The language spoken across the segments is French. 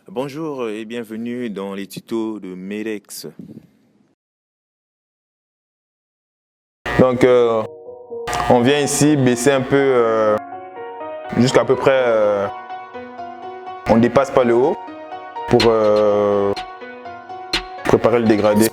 Bonjour et bienvenue dans les tutos de Medex. Donc, on vient ici baisser un peu jusqu'à peu près, on dépasse pas le haut pour préparer le dégradé.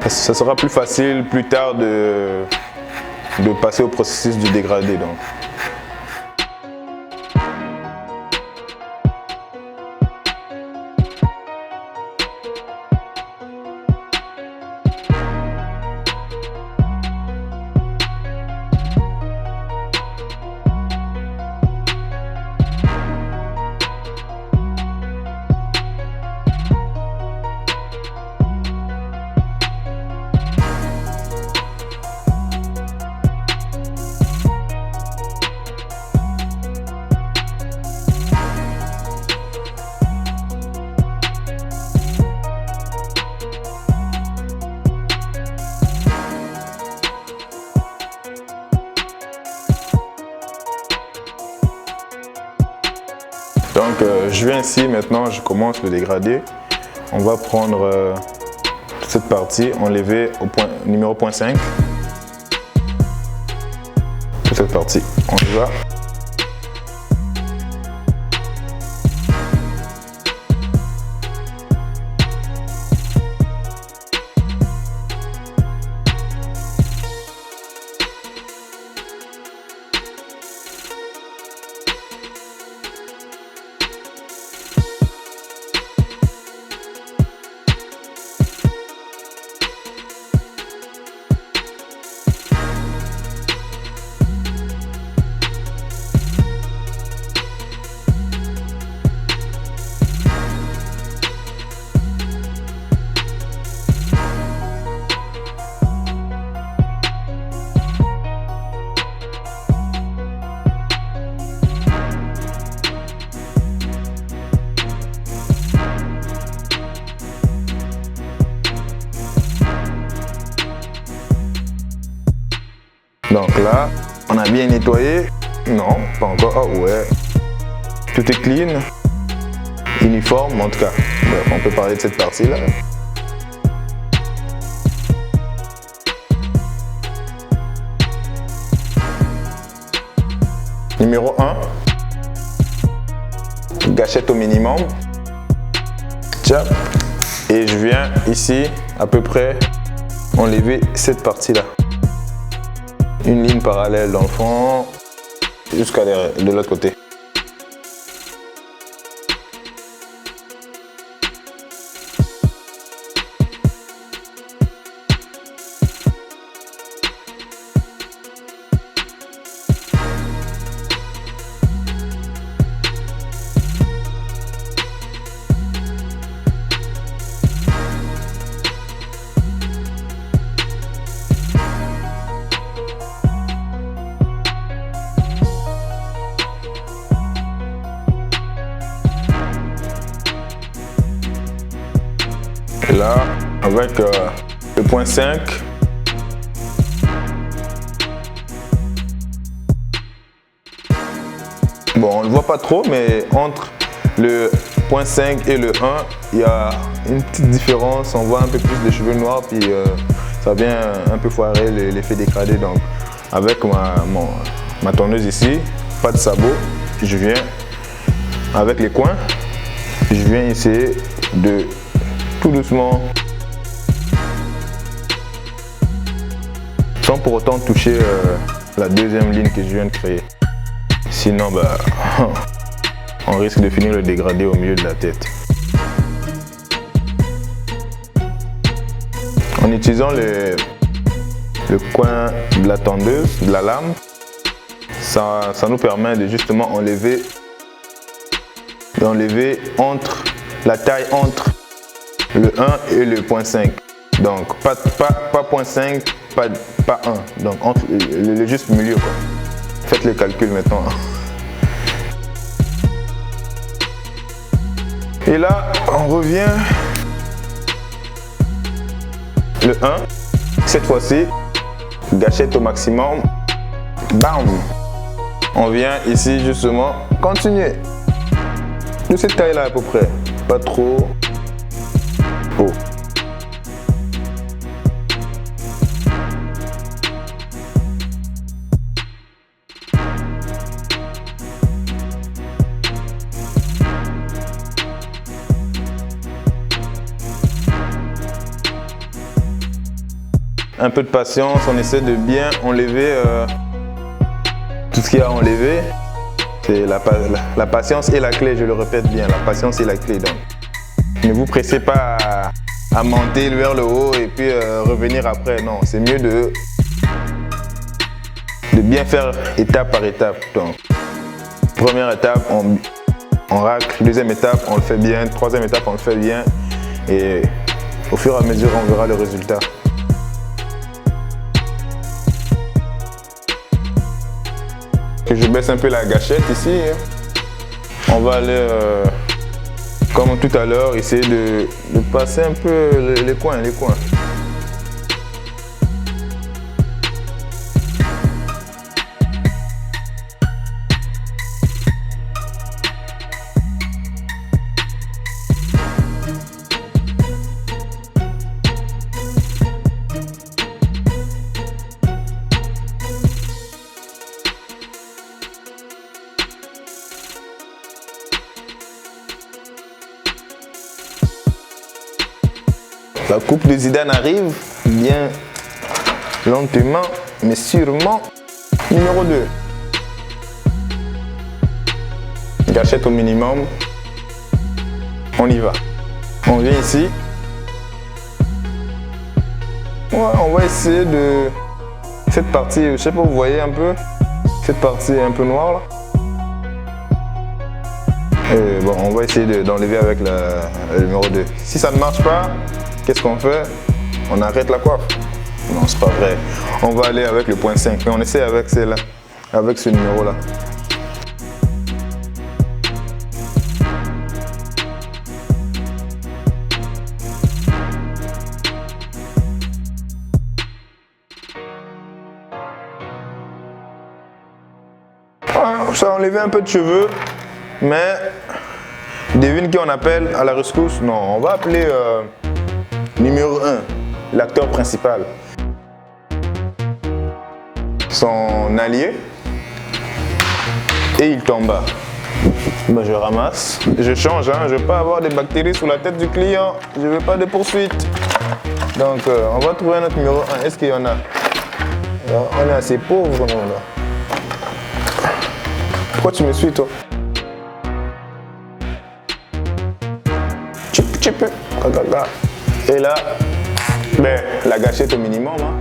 Ça sera plus facile plus tard de passer au processus du dégradé. Donc. Donc je viens ici maintenant, je commence le dégradé. On va prendre toute cette partie, enlever au point numéro 0.5. Toute cette partie, on y va. Donc là, on a bien nettoyé. Non, pas encore. Oh ouais. Tout est clean. Uniforme, en tout cas. Bref, on peut parler de cette partie-là. Numéro 1. Gâchette au minimum. Tchap. Et je viens ici, à peu près, enlever cette partie-là. Une ligne parallèle dans le fond jusqu'à de l'autre côté. Et là, avec le 0.5, bon, on ne le voit pas trop, mais entre le 0.5 et le 1, il y a une petite différence. On voit un peu plus de cheveux noirs, puis ça vient un peu foirer l'effet dégradé. Donc, avec ma tonneuse ici, pas de sabot, je viens avec les coins, je viens essayer de tout doucement, sans pour autant toucher la deuxième ligne que je viens de créer. Sinon, bah, on risque de finir le dégradé au milieu de la tête. En utilisant le coin de la tondeuse, de la lame, ça nous permet de justement enlever entre la taille entre le 1 et le 0.5. Donc pas 0.5, pas 1. Donc entre le juste milieu, quoi. Faites le calcul maintenant. Et là, on revient. Le 1. Cette fois-ci, gâchette au maximum. Bam! On vient ici justement continuer de cette taille là à peu près, pas trop haut. Un peu de patience, on essaie de bien enlever tout ce qu'il y a à enlever. C'est la patience et la clé, je le répète bien, la patience et la clé. Donc, ne vous pressez pas à monter vers le haut et puis revenir après. Non, c'est mieux de bien faire étape par étape. Donc, première étape, on racle. Deuxième étape, on le fait bien. Troisième étape, on le fait bien. Et au fur et à mesure, on verra le résultat. Je baisse un peu la gâchette ici. On va aller, comme tout à l'heure, essayer de passer un peu les coins. La coupe de Zidane arrive, bien lentement, mais sûrement. Numéro 2. Gâchette au minimum. On y va. On vient ici. Ouais, on va essayer de... Cette partie, je sais pas, vous voyez un peu. Cette partie un peu noire là. Et bon, on va essayer d'enlever avec le numéro 2. Si ça ne marche pas, qu'est-ce qu'on fait? On arrête la coiffe? Non, c'est pas vrai. On va aller avec le point 5, mais on essaie avec celle-là, avec ce numéro-là. Ouais, ça a enlevé un peu de cheveux, mais devine qui on appelle à la rescousse? Non, on va appeler numéro 1, l'acteur principal. Son allié. Et il tomba. Ben, je ramasse, je change, hein. Je ne veux pas avoir des bactéries sur la tête du client. Je ne veux pas de poursuite. Donc on va trouver un autre numéro 1. Est-ce qu'il y en a? Alors, on est assez pauvres, non là. Pourquoi tu me suis, toi? Chip. Et là, ben, la gâchette au minimum. Hein.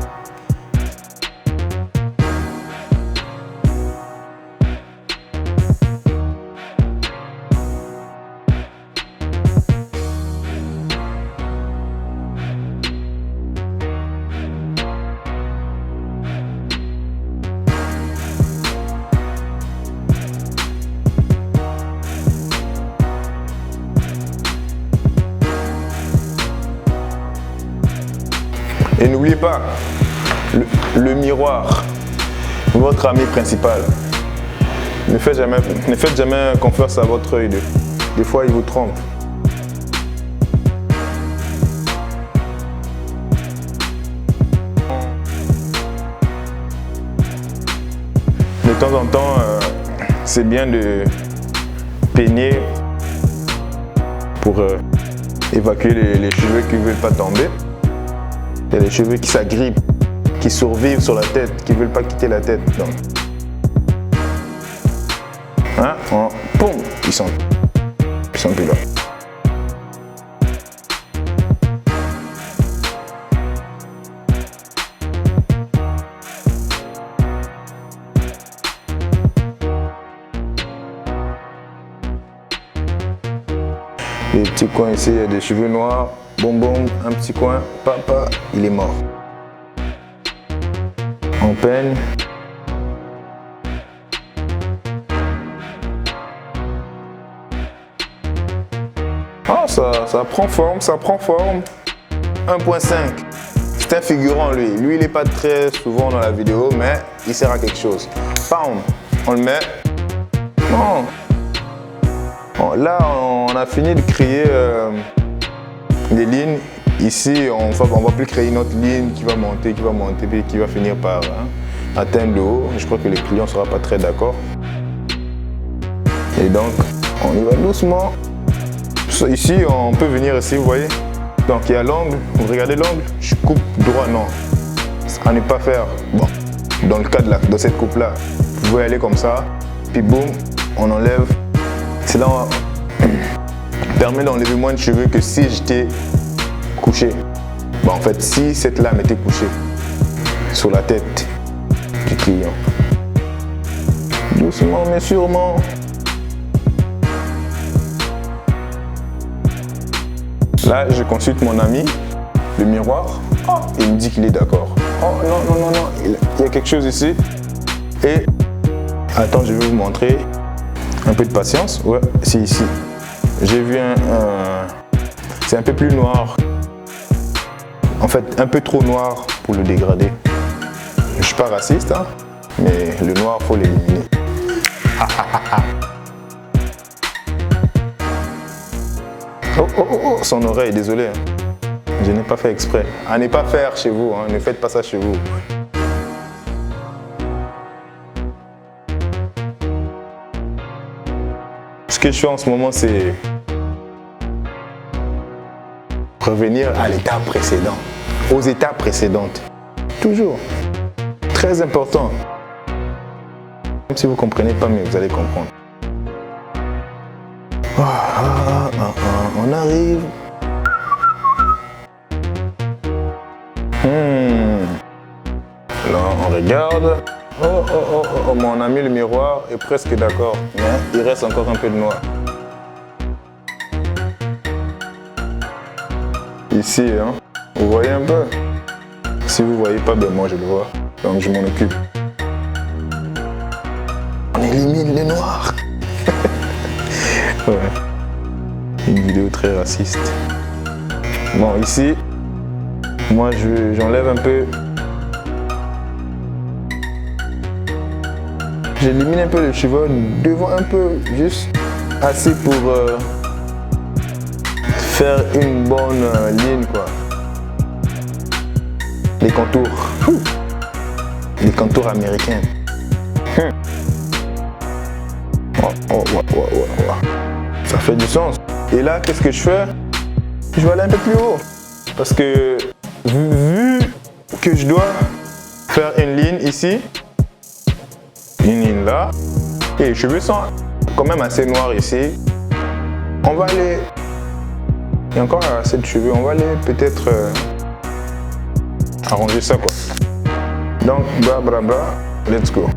Et n'oubliez pas, le miroir, votre ami principal. Ne faites jamais confiance à votre œil. Des fois, il vous trompe. De temps en temps, c'est bien de peigner pour évacuer les cheveux qui ne veulent pas tomber. Il y a des cheveux qui s'agrippent, qui survivent sur la tête, qui ne veulent pas quitter la tête. Donc, hein, boum, ils sont plus là. Les petits coins ici, il y a des cheveux noirs. Bonbon, un petit coin, papa, il est mort. On peigne. Ah, ça prend forme, 1.5. C'est un figurant, lui. Lui, il n'est pas très souvent dans la vidéo, mais il sert à quelque chose. Bam! on le met. Bon. Bon, là, on a fini de créer les lignes. Ici, on va plus créer une autre ligne qui va monter, puis qui va finir par atteindre le haut. Je crois que le client ne sera pas très d'accord. Et donc, on y va doucement. Ici, on peut venir ici, vous voyez. Donc, il y a l'angle. Vous regardez l'angle, je coupe droit, non. À ne pas faire. Bon, dans le cas de cette coupe-là, vous pouvez aller comme ça, puis boum, on enlève. C'est là permet d'enlever moins de cheveux que si j'étais couché. Bon, en fait, si cette lame était couchée sur la tête du client. Doucement mais sûrement. Là, je consulte mon ami, le miroir. Oh, il me dit qu'il est d'accord. Oh non, il y a quelque chose ici. Et attends, je vais vous montrer. Un peu de patience. Ouais, c'est ici. J'ai vu c'est un peu plus noir. En fait, un peu trop noir pour le dégrader. Je suis pas raciste, hein, mais le noir, faut l'éliminer. Oh, son oreille, désolé. Hein. Je n'ai pas fait exprès. À ne pas faire chez vous, hein. Ne faites pas ça chez vous. Ce que je fais en ce moment, c'est revenir à l'étape précédente, aux étapes précédentes. Toujours. Très important. Même si vous ne comprenez pas, mais vous allez comprendre. On arrive. Là, on regarde. Oh, mon ami le miroir est presque d'accord, mais il reste encore un peu de noir. Ici, hein, vous voyez un peu? Si vous ne voyez pas, ben moi je le vois, donc je m'en occupe. On élimine les noirs. Ouais. Une vidéo très raciste. Bon, ici, moi j'enlève un peu. J'élimine un peu les cheveux devant un peu, juste assez pour faire une bonne ligne, quoi. Les contours. Les contours américains. Ça fait du sens. Et là, qu'est-ce que je fais? Je vais aller un peu plus haut. Parce que vu que je dois faire une ligne ici, une ligne là, et les cheveux sont quand même assez noirs ici, on va aller, il y a encore assez de cheveux, on va aller peut-être arranger ça, quoi. Donc bra, let's go.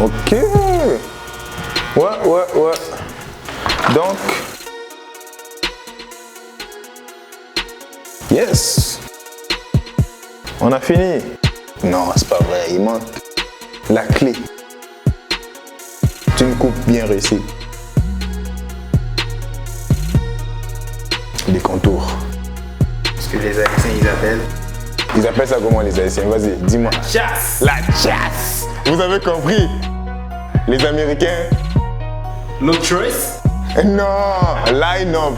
Ok. Ouais. Donc, yes. On a fini. Non, c'est pas vrai, il manque la clé. C'est une coupe bien réussie. Les contours. Ce que les Haïtiens, ils appellent. Ils appellent ça comment les Haïtiens? Vas-y, dis-moi. Chasse. La chasse. Vous avez compris? Les Américains? Le trace. Non, line up.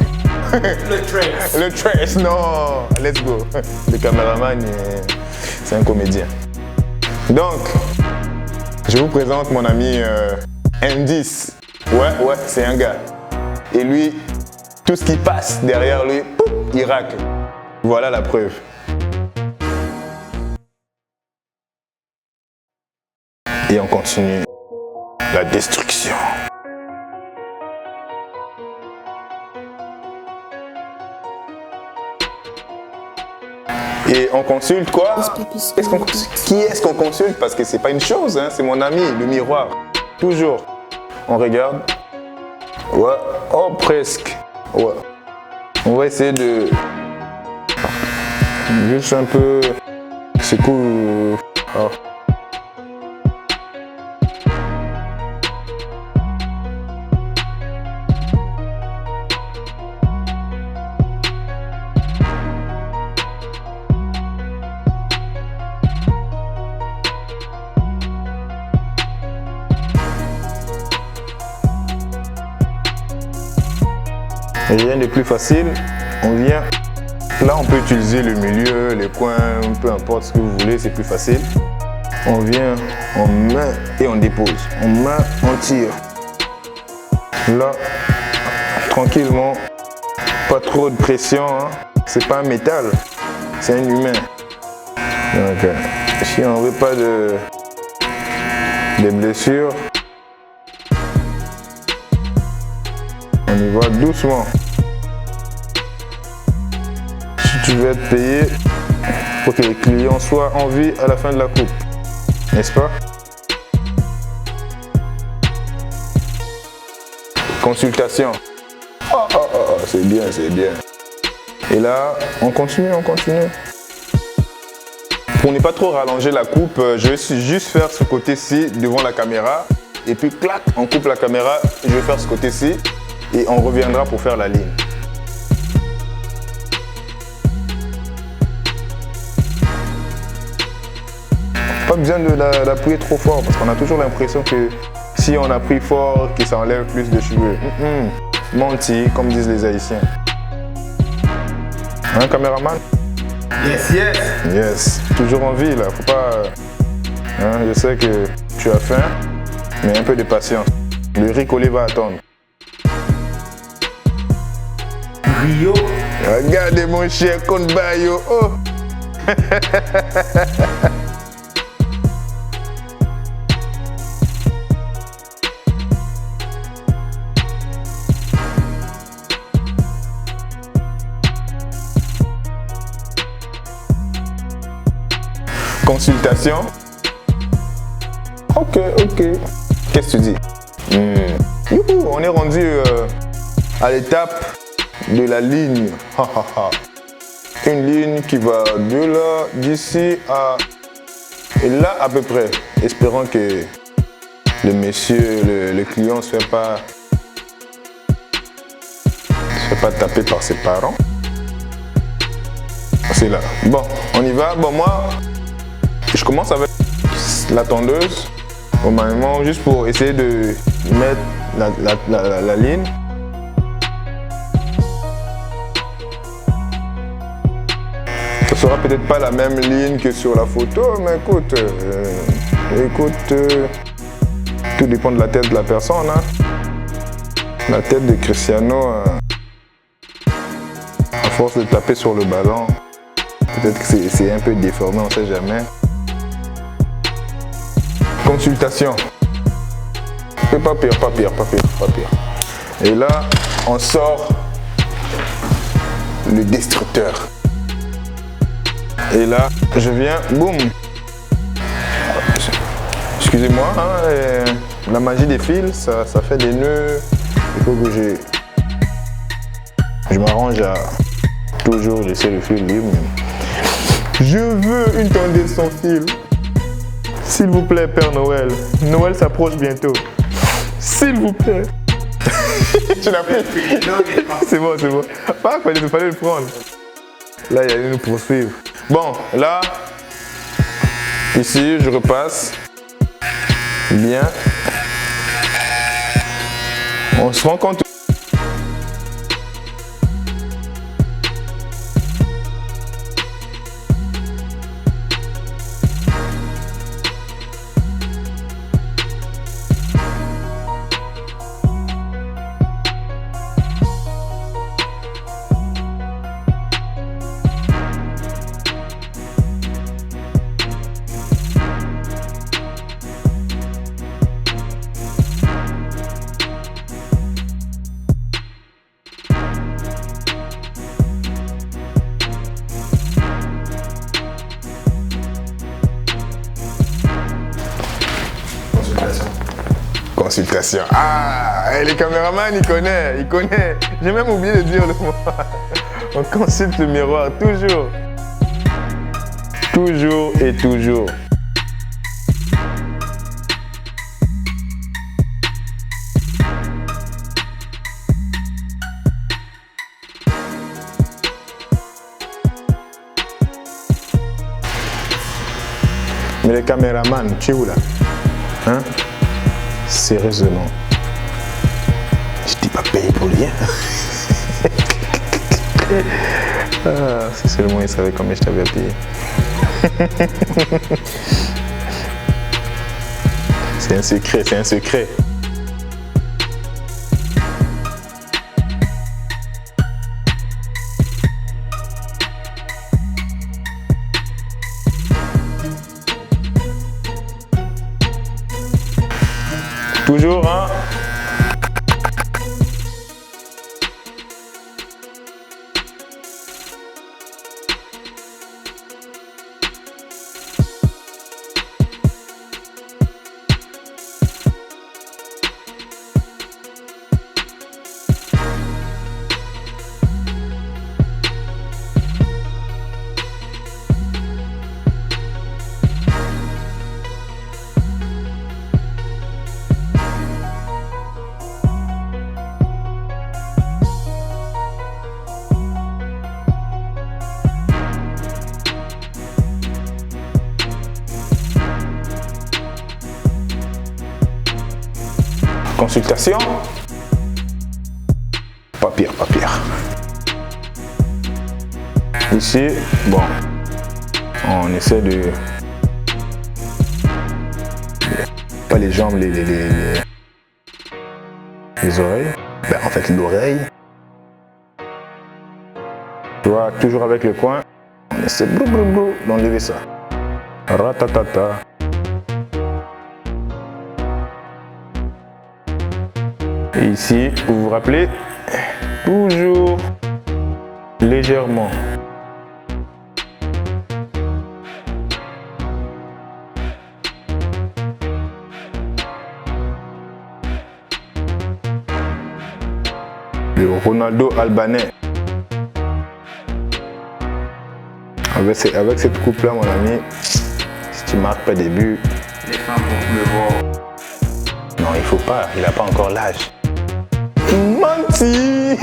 Le trace. Le trace, non. Let's go. Le caméraman, c'est un comédien. Donc, je vous présente mon ami M10. Ouais, c'est un gars. Et lui, tout ce qui passe derrière lui, pouf, il racle. Voilà la preuve. Et on continue la destruction. Et on consulte quoi? Qui est-ce qu'on consulte? Parce que c'est pas une chose, hein? C'est mon ami, le miroir. Toujours. On regarde. Ouais. Oh, presque. Ouais. On va essayer de Juste un peu secoue. Oh. Rien de plus facile, on vient, là on peut utiliser le milieu, les coins, peu importe ce que vous voulez, c'est plus facile. On vient, on met et on dépose, on met, on tire. Là, tranquillement, pas trop de pression, hein. C'est pas un métal, c'est un humain. Donc, si on veut pas des blessures, on y va doucement. Si tu veux être payé, il faut que les clients soient en vie à la fin de la coupe, n'est-ce pas? Consultation. Oh, oh, oh, c'est bien, c'est bien. Et là, on continue, on continue. Pour ne pas trop rallonger la coupe, je vais juste faire ce côté-ci devant la caméra. Et puis, clac, on coupe la caméra. Je vais faire ce côté-ci. Et on reviendra pour faire la ligne. Pas besoin d'appuyer trop fort parce qu'on a toujours l'impression que si on appuie fort, que ça enlève plus de cheveux. Menti, comme disent les Haïtiens. Hein, caméraman? Yes, yes. Yes. Toujours en vie là, faut pas... Hein, je sais que tu as faim, mais un peu de patience. Le riz collé va attendre. Rio. Regardez mon cher compte Bayo. Oh. Consultation. Ok, ok. Qu'est-ce que tu dis? Youhou, on est rendu à l'étape de la ligne. Une ligne qui va de là, d'ici à... Et là à peu près. Espérons que le monsieur, le client ne se fait pas taper par ses parents. C'est là. Bon, on y va. Bon, moi, je commence avec la tondeuse. Normalement, juste pour essayer de mettre la ligne. Ce sera peut-être pas la même ligne que sur la photo, mais écoute, tout dépend de la tête de la personne. Hein. La tête de Cristiano, à force de taper sur le ballon, peut-être que c'est un peu déformé, on ne sait jamais. Consultation. Pas pire, pas pire, pas pire, pas pire. Et là, on sort le destructeur. Et là, je viens, boum. Excusez-moi, hein, la magie des fils, ça fait des nœuds. Il faut que je m'arrange à toujours laisser le fil libre. Je veux une tondeuse sans fil. S'il vous plaît, Père Noël. Noël s'approche bientôt. S'il vous plaît. Tu l'as pris? C'est bon, c'est bon. Pas, il fallait le prendre. Là, il allait nous poursuivre. Bon, là, ici, je repasse. Bien. On se rend compte. Consultation. Ah, les caméramans, ils connaissent. J'ai même oublié de dire le mot. On consulte le miroir, toujours. Toujours et toujours. Mais les caméramans, tu es où là? Hein? Sérieusement. Je t'ai pas payé pour rien. Ah, si seulement il savait combien je t'avais payé. C'est un secret, c'est un secret. Toujours, hein? Consultation. Pas pire, pas pire. Ici, bon, on essaie de... Pas les jambes, les oreilles. Ben, en fait, l'oreille. Tu vois, toujours avec le coin, on essaie d'enlever ça. Ratatata. Et ici, vous vous rappelez, toujours légèrement. Le Ronaldo albanais. Avec cette coupe là, mon ami, si tu marques pas des buts, Les femmes vont me voir. non, il faut pas, il n'a pas encore l'âge. Menti.